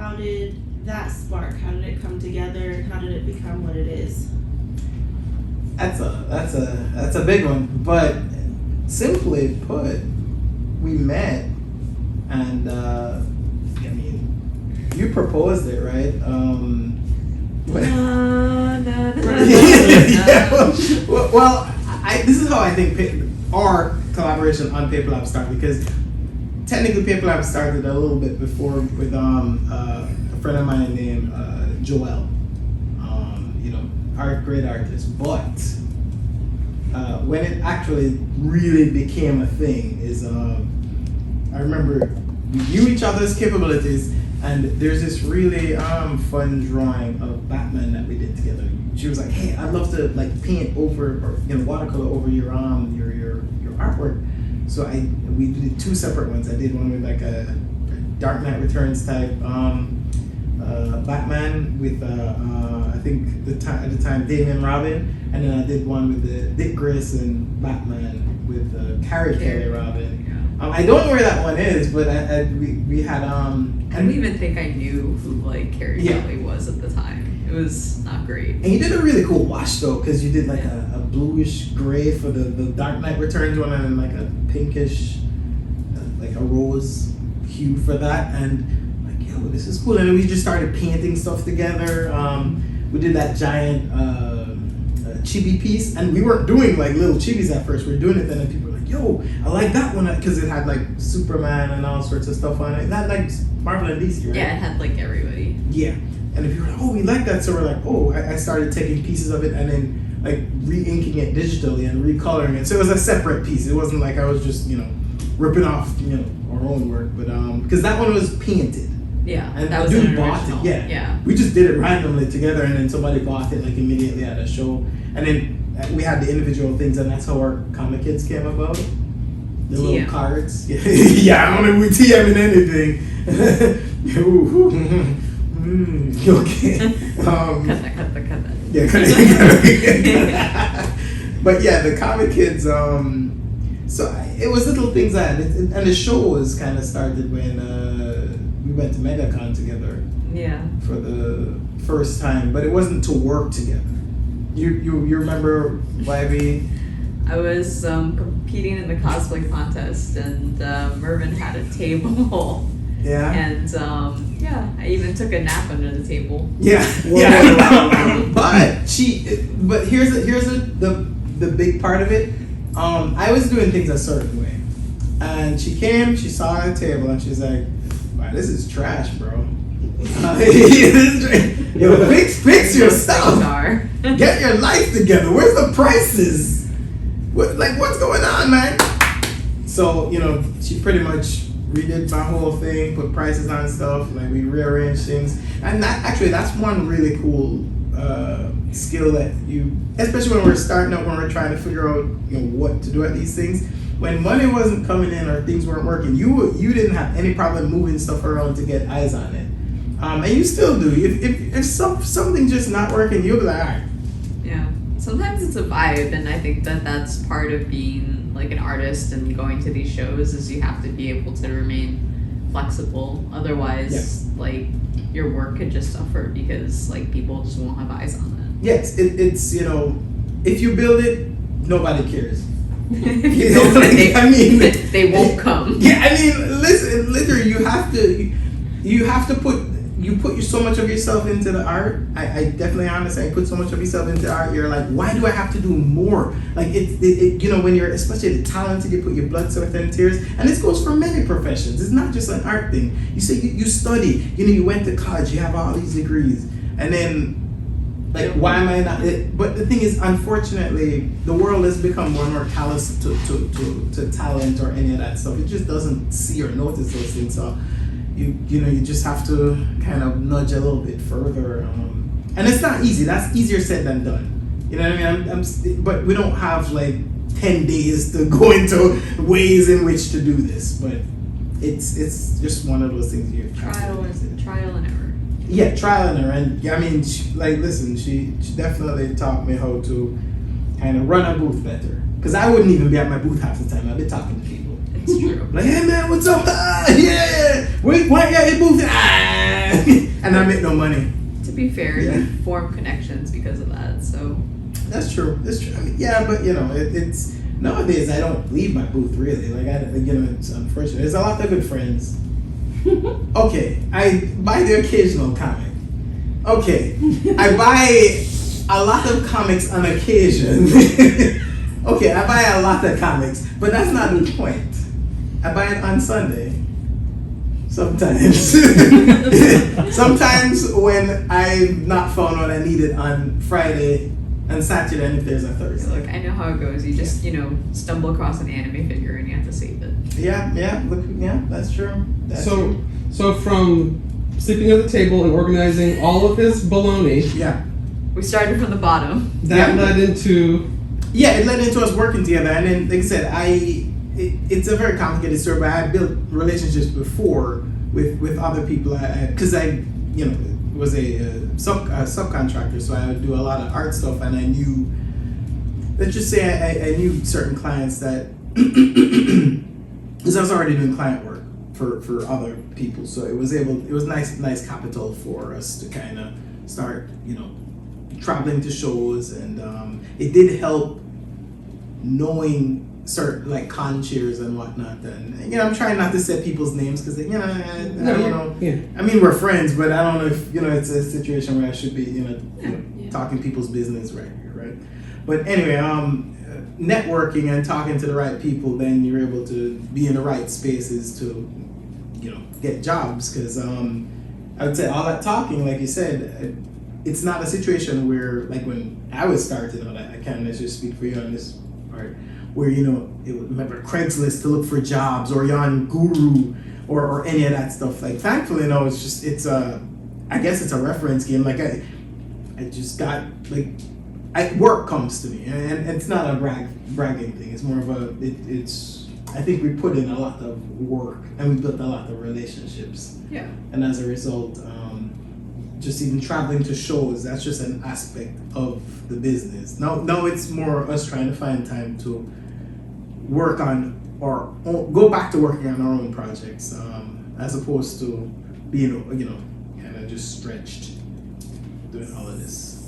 how did that spark? How did it come together? And how did it become what it is? That's a big one. But simply put, we met, and I mean, you proposed it, right? Well, this is how I think our collaboration on Paper Lab started, because technically Paper Lab started a little bit before with a friend of mine named Joel. Great artist, but when it actually really became a thing is I remember we knew each other's capabilities, and there's this really fun drawing of Batman that we did together. She was like, "Hey, I'd love to like paint over or watercolor over your artwork." So we did two separate ones. I did one with like a Dark Knight Returns type Batman with I think at the time Damian Robin, and then I did one with the Dick Grayson Batman with Carrie Kelly Robin. I don't know where that one is, but we had I don't even think I knew who like Carrie Kelly was at the time. It was not great. And you did a really cool wash though, because you did like a bluish gray for the Dark Knight Returns one, and then like a pinkish, like a rose hue for that, and like, yo, this is cool. And then we just started painting stuff together. We did that giant chibi piece, and we weren't doing like little chibis at first. We were doing it, then, and people were like, yo, I like that one, because it had like Superman and all sorts of stuff on it. That like Marvel and DC, right? Yeah, it had like everybody. Yeah. And if you were like, oh, we like that, so we're like, oh, I started taking pieces of it and then like re-inking it digitally and recoloring it. So it was a separate piece. It wasn't like I was just, ripping off, our own work, but because that one was painted. Yeah, and that the was dude bought it. Yeah. We just did it randomly together, and then somebody bought it like immediately at a show, and then we had the individual things, and that's how our Comic Kids came about. The little cards. Yeah, I don't know if we TMing anything. Okay. Cut that. Yeah, cut it. But yeah, the Comic Kids. So it was little things and the show was kind of started when we went to MegaCon together. Yeah. For the first time, but it wasn't to work together. You remember why we? I was competing in the cosplay contest, and Mervyn had a table. Yeah. And I even took a nap under the table. Yeah. But here's the big part of it. I was doing things a certain way, and she came. She saw the table, and she's like, "Wow, this is trash, bro. Yo, fix your stuff. Get your life together. Where's the prices? What's going on, man?" So she pretty much redid my whole thing, put prices on stuff, like we rearranged things, and that's one really cool skill that especially when we're starting out, when we're trying to figure out what to do at these things. When money wasn't coming in or things weren't working, you didn't have any problem moving stuff around to get eyes on it, and you still do. If something's just not working, you'll be like, all right. Yeah, sometimes it's a vibe, and I think that's part of being like an artist and going to these shows is you have to be able to remain flexible. Otherwise, like your work could just suffer because like people just won't have eyes on it. Yes, it's if you build it, nobody cares. They won't come. Yeah, I mean, listen, literally, you have to put so much of yourself into the art. I definitely understand. You put so much of yourself into art. You're like, why do I have to do more? Like it when you're especially talented, you put your blood, sweat, and tears. And this goes for many professions. It's not just an art thing. You say you study. You went to college. You have all these degrees, and then. Like, why am I not? But the thing is, unfortunately, the world has become more and more callous to talent or any of that stuff. It just doesn't see or notice those things. So, you just have to kind of nudge a little bit further. And it's not easy. That's easier said than done. You know what I mean? But we don't have like 10 days to go into ways in which to do this. But it's just one of those things you trial and error. Yeah, trial and error. And I mean, she definitely taught me how to kind of run a booth better. Because I wouldn't even be at my booth half the time. I'd be talking to people. It's true. Like, hey man, what's up? Yeah. Wait, why you at your booth? and I make no money. To be fair, Yeah. you form connections because of that. So That's true. That's true. I mean, yeah, but you know, it's nowadays I don't leave my booth really. Like it's unfortunate. There's a lot of good friends. Okay, I buy the occasional comic. Okay, I buy a lot of comics on occasion. Okay, I buy a lot of comics, but that's not the point. I buy it on Sunday. Sometimes. Sometimes when I've not found what I needed on Friday and Saturday, and if there's a Thursday. look, I know how it goes. You just stumble across an anime figure and you have to save it. Yeah, that's true. That's true. So from sleeping at the table and organizing all of his baloney, Yeah. We started from the bottom. that led into Yeah, it led into us working together, and then, like I said, it's a very complicated story, but I built relationships before with other people, because I was a subcontractor, so I would do a lot of art stuff, and I knew, let's just say I knew certain clients that, because I was already doing client work for other people, so it was nice capital for us to kind of start, traveling to shows, and it did help knowing certain like con chairs and whatnot. And I'm trying not to say people's names because I don't know. Yeah. I mean, we're friends, but I don't know if it's a situation where I should be talking people's business right here, right? But anyway, networking and talking to the right people, then you're able to be in the right spaces to get jobs, because I would say all that talking, like you said, it's not a situation where, like when I was starting out, I can't necessarily speak for you on this part, where it would remember Craigslist to look for jobs, or you're on Guru or any of that stuff. Like thankfully, no, I guess it's a reference game. Like I just got work comes to me, and it's not a bragging thing. It's more of I think we put in a lot of work and we built a lot of relationships. Yeah. And as a result, just even traveling to shows, that's just an aspect of the business. Now it's more us trying to find time to work on or go back to working on our own projects, as opposed to being, kind of just stretched doing all of this.